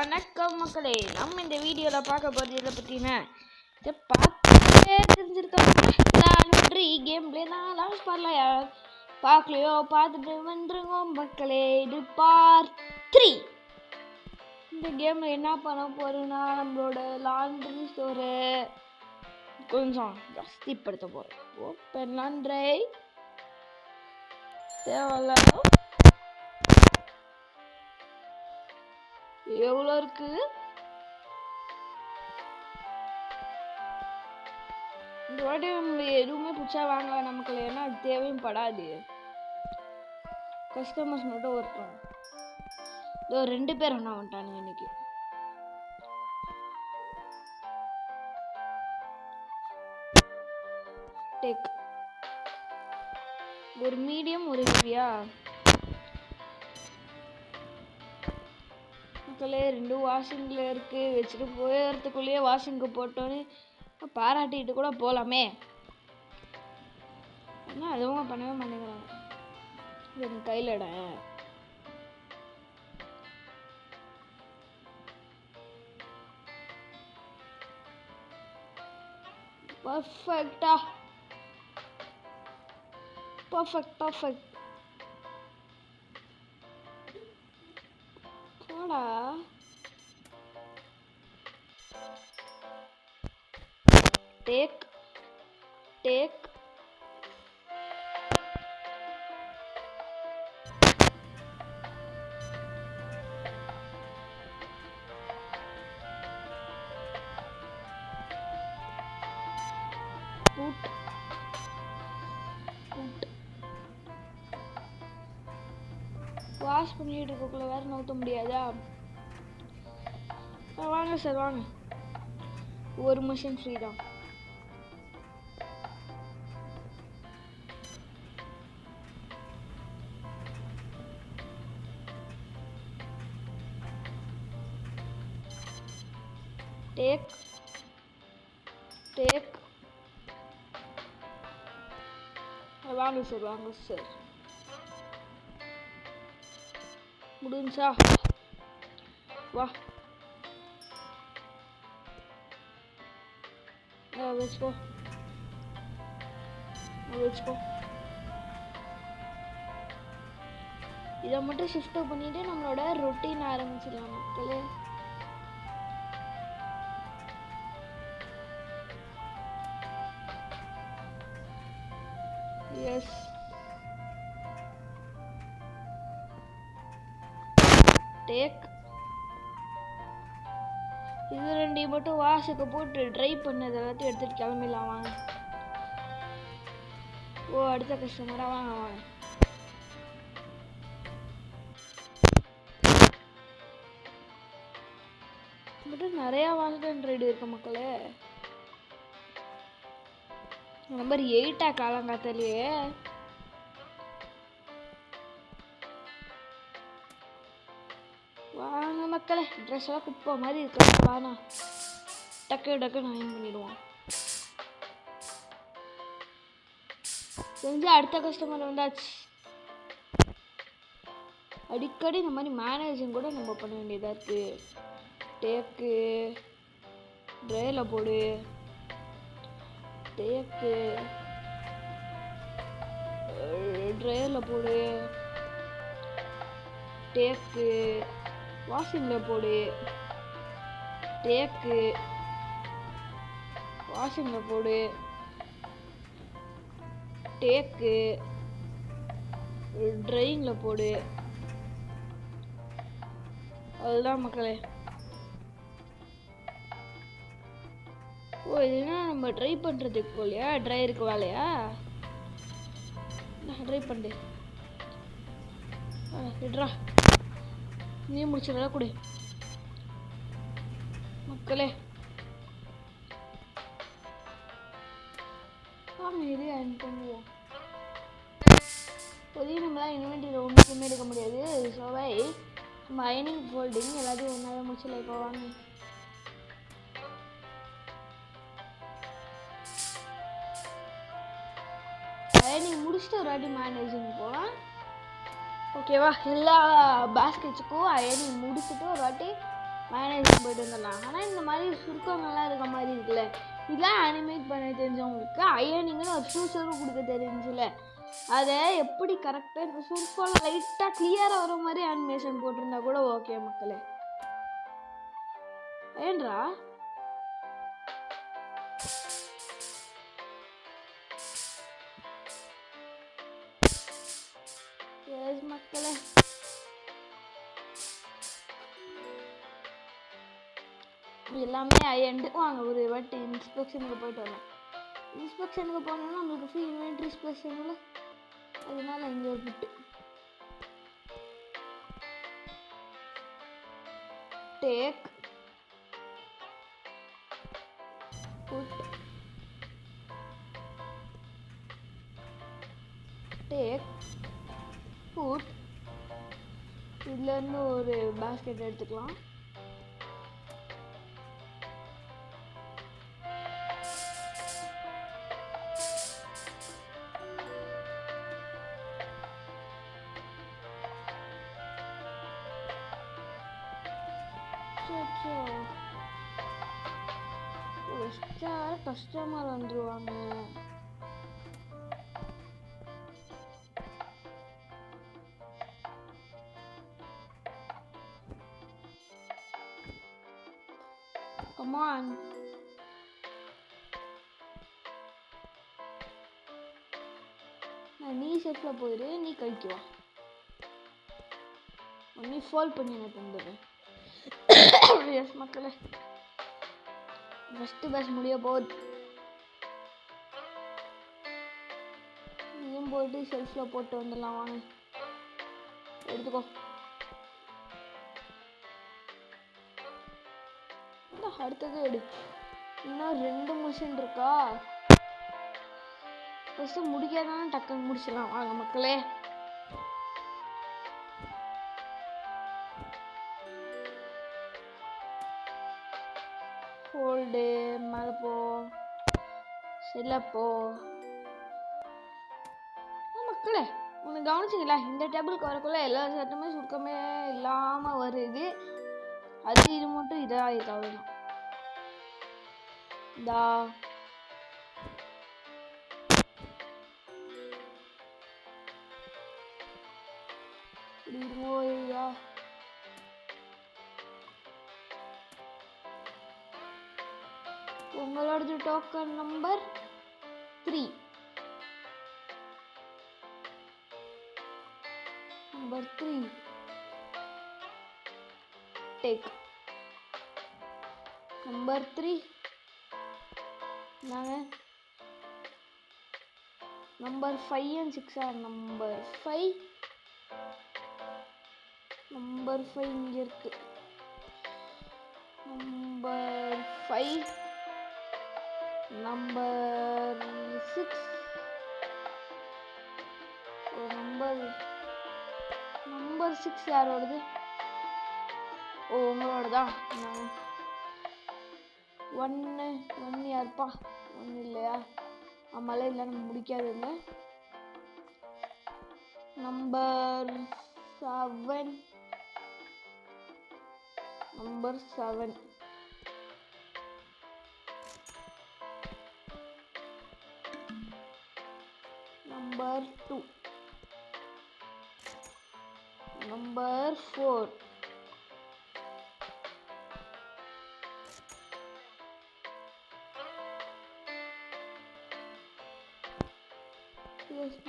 வணக்கம் மக்களே. நம்ம இந்த வீடியோவில் பார்க்க போகிறது இதை பற்றின இதை பார்த்துட்டே தெரிஞ்சிருக்கோம். கேம் பிளே நான் லான்ச் பண்ணல, பார்க்கலையோ பார்த்துட்டு வந்துருங்க மக்களே. இது பார்ட் 3. இந்த கேமில் என்ன பண்ண போகிறோன்னா நம்மளோட லாண்ட்ரி ஸ்டோரை கொஞ்சம் ஜாஸ்திப்படுத்த போகிறோம். ஓப்பன் லாண்ட்ரி தேவையில்ல, எவ்வளோ இருக்கு? இந்த வாட்டி நம்ம எதுவுமே புதுசா வாங்கலாம் நமக்கு, ஏன்னா அது தேவையும் படாது. கஸ்டமர்ஸ் மட்டும் ஒருத்தோம். இதோ 2 பேர் என்ன வந்துட்டானுங்க இன்னைக்கு. டேக் ஒரு மீடியம் ஒரு ஹெவியா மக்களே. 2 வாஷிங்கில் இருக்கு. வச்சுட்டு போயறதுக்குள்ளேயே வாஷிங்க்கு போட்டோன்னு பாராட்டிட்டு கூட போகலாமே. ஆனால் அதுவும் பண்ணவே மாட்டேங்கிறாங்க. என் கையிலட பர்ஃபெக்டா பர்ஃபெக்ட் போடா. டேக் வாஷ் பண்ணிட்டு இருக்கக்குள்ள வேற நோத்த முடியாதா? வாங்க சார் வாங்க, ஒரு மிஷின் ஃப்ரீ தான். டேக் வாங்க சார் முடிஞ்சா வா வச்சுக்கோ. இதை மட்டும் ஷிஃப்ட் பண்ணிட்டு நம்மளோட ரொட்டீன் ஆரம்பிச்சிடலாம் மக்களே. எஸ் டேக் இது 2 மட்டும் வாஷுக்கு போட்டு ட்ரை பண்ணது எல்லாத்தையும் எடுத்துட்டு கிளம்பிடலாம் வாங்க. ஓ அடுத்த கஸ்டமரா வாங்க. மட்டும் நிறையா வாஷன் ரெடி இருக்கு மக்களே. நம்பர் 8 காலங்காத்தாலேயே. வாங்க மக்களே, ட்ரெஸ் எல்லாம் குப்பை மாதிரி இருக்கு. வானா டக்குன்னு அயன் பண்ணிடுவோம். தெரிஞ்சு அடுத்த கஸ்டமர் வந்தாச்சு. அடிக்கடி இந்த மாதிரி மேனேஜிங் கூட நம்ம பண்ண வேண்டியதாக இருக்கு. டேக்கு ட்ரேல போடு, டேக்கு ட்ரேல போடு, டேக்கு வாஷிங்கில் போடு, டேக்கு வாஷிங்கில் போடு, டேக்கு ட்ரையிங்கில் போடு. அதுதான் மக்களே. ஓ இதுனா நம்ம ட்ரை பண்ணுறதுக்கு போலையா, ட்ரையருக்கு வேலையா? ட்ரை பண்ணு விட்ரா, நீ முடிச்சிடலாம் கொடு மக்களே. வாங்க இது அயன் பண்ணுவோம். இப்போதையும் நம்மளால் இன்வென்டரியில் ஒன்றுமே எடுக்க முடியாது. ஸோவை நம்ம அயனிங் ஃபோல்டிங் எல்லாத்தையும் ஒன்றாவே முடிச்சிடலாம். இப்போ வாங்க அயனிங் முடிச்சுட்டு ஒரு வாட்டி மேனேஜிங் போகலாம். ஓகேவா? எல்லா பேஸ்கெட்ஸுக்கும் அயனிங் முடிச்சுட்டு ஒரு வாட்டி மேனேஜ் போயிட்டு வந்துடலாம். ஆனால் இந்த மாதிரி சுருக்கங்கள்லாம் இருக்க மாதிரி இருக்குல்ல, இதெல்லாம் அனிமேட் பண்ண தெரிஞ்சவங்களுக்கு அயனிங்னு ஒரு ஃபியூச்சரும் கொடுக்க தெரிஞ்சுல, அதை எப்படி கரெக்டாக இந்த சுருக்கம் லைட்டாக கிளியராக வர மாதிரி அனிமேஷன் போட்டிருந்தா கூட ஓகே மக்களே. ஏன்றா மக்களே எல்லாமே அயண்டு. வாங்க ஒரு வாட்டி இன்ஸ்பெக்ஷனுக்கு போயிட்டு வரலாம். இன்ஸ்பெக்ஷனுக்கு போனோம்னா நம்மளுக்கு ஃப்ரீ இன்வென்ட்ரி ஸ்பேஸ் இல்லை, அதனால இங்கே விட்டு டேக் புட் டேக் புட். இதுலேருந்து ஒரு பாஸ்கெட் எடுத்துக்கலாம். கஸ்டமர் வந்துருவாங்க. Come on. நீ செட்ல போயிரு, நீ கழிக்குவா. நீ ஃபால் பண்ணி எனக்கு தந்துடுறேன். எஸ் மக்களே, ஃபஸ்ட்டு பேஸ் முடிய போகுது. நீயும் போயிட்டு ஷெல்ஃபில் போட்டு வந்துடலாம். வாங்க எடுத்துக்கோ. அடுத்தது எடு. இன்னும் 2 மிஷின் இருக்கா, ஃபஸ்ட்டு முடிக்காதான் டக்குன்னு முடிச்சிடலாம். வாங்க மக்களே. ஃபோல்டு மேலே போ, செல்ல போ. மக்களே உனக்கு கவனிச்சிங்களா, இந்த டேபிளுக்கு வரக்குள்ள எல்லா சட்டமே சுருக்கமே இல்லாமல் வருது. அது இது மட்டும் இதாக தவிர இதா ஓய்யா. உங்களோடது token number 3. Number 3 take. Number 3 நாங்க number 5 and 6 are number 5. number 5 இங்க இருக்கு. number 5 number 6 number 6 யாரோடது? ஓ உங்களோடதான். 1 யாருப்பா? 1 இல்லையா? ஆமால இல்லை, நம்ம முடிக்காது இல்லை. நம்பர் 7 நம்பர் 7 நம்பர் 2 நம்பர் 4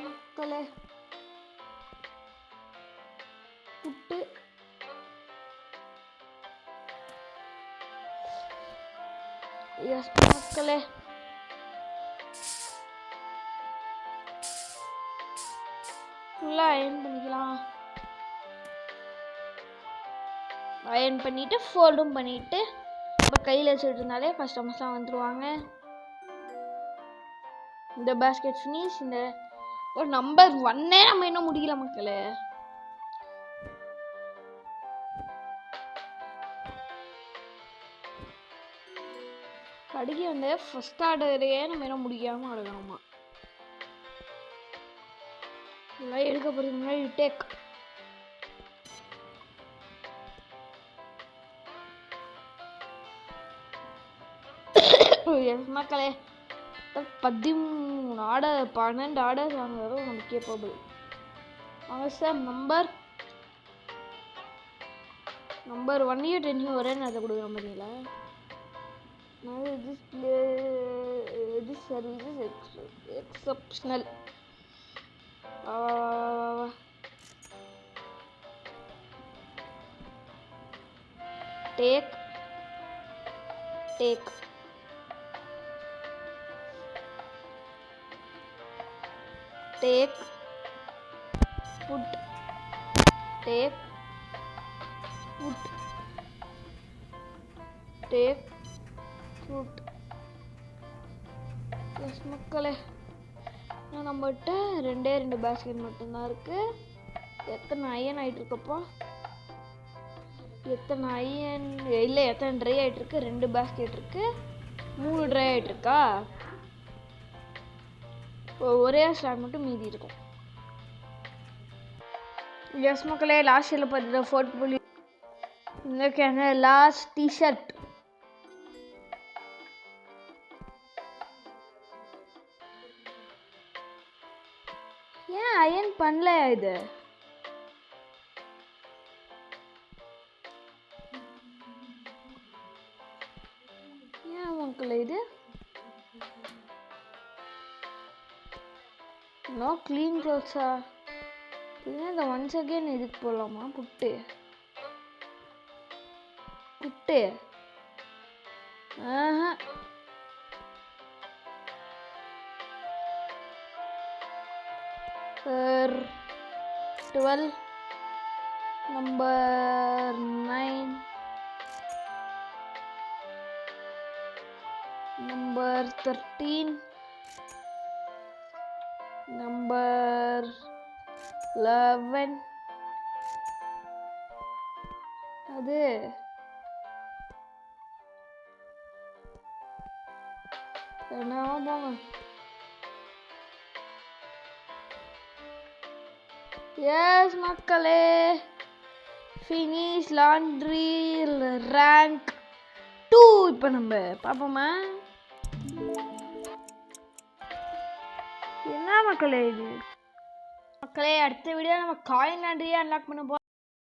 மக்களே புட்டு எஸ் மக்களே ஃபுல்லாக அயன் பண்ணிக்கலாம். அயன் பண்ணிட்டு ஃபோல்டும் பண்ணிட்டு நம்ம கையில் வச்சுட்டு இருந்தாலே கஸ்டமர்ஸ்லாம் வந்துடுவாங்க. இந்த பாஸ்கெட் ஃபினிஷ். இந்த ஒரு நம்பர் 1 நம்ம இன்னும் முடியல மக்களே. கடைக்கு வந்து ஃபர்ஸ்ட் ஆர்டரையே நம்ம இன்னும் முடிக்காமல் அடக்கணுமா. இதெல்லாம் எடுக்க போகிறதுக்கு முன்னாடி டேக் எஸ் மக்களே 13 ஆர்டர் 12 ஆர்டர்ஸ் வாங்குறதும் நம்ம கேப்பபிள். வாங்க சார். நம்பர் 1 10 ஒரே நேரத்தை கொடுக்குற மாதிரிங்களா? This service is exceptional. Take food. Take fruit. Yes மக்களே, நம்மகிட்ட 2 பேஸ்கெட் மட்டும்தான் இருக்கு. எத்தனை அயன் ஆயிட்டு இருக்கப்பா? எத்தனை அயன் இல்லை, எத்தனை ட்ரை ஆகிட்டு இருக்கு? 2 பேஸ்கெட் இருக்கு, 3 ட்ரை ஆகிட்டு இருக்கா? ஒரே ஸ்டாண்ட் மட்டும் மீதி இருக்கும். எஸ் மக்களே, லாஸ்ட் இயரில் பார்த்தீங்கன்னா 4 இந்த லாஸ்ட் டிஷர்ட். ஏன் அயன் பண்ணல இது? ஏன் மக்களே இது நோ க்ளீன் க்ளோத்ஸா? இந்த ஒன்ஸ் அகேன் இதுக்கு போகலாமா? புட்டு ஆஹா. Number 12, number 9, number 13, number 11. அது என்னவா போங்க. எஸ் மக்களே, ஃபினிஷ் லாண்ட்ரி ரேங்க் 2. இப்போ நம்ம பார்ப்போமா? என்ன மக்களே இது? மக்களே, அடுத்த வீடியோ நம்ம காயின் லாண்ட்ரியை அன்லாக் பண்ண போகிறோம்.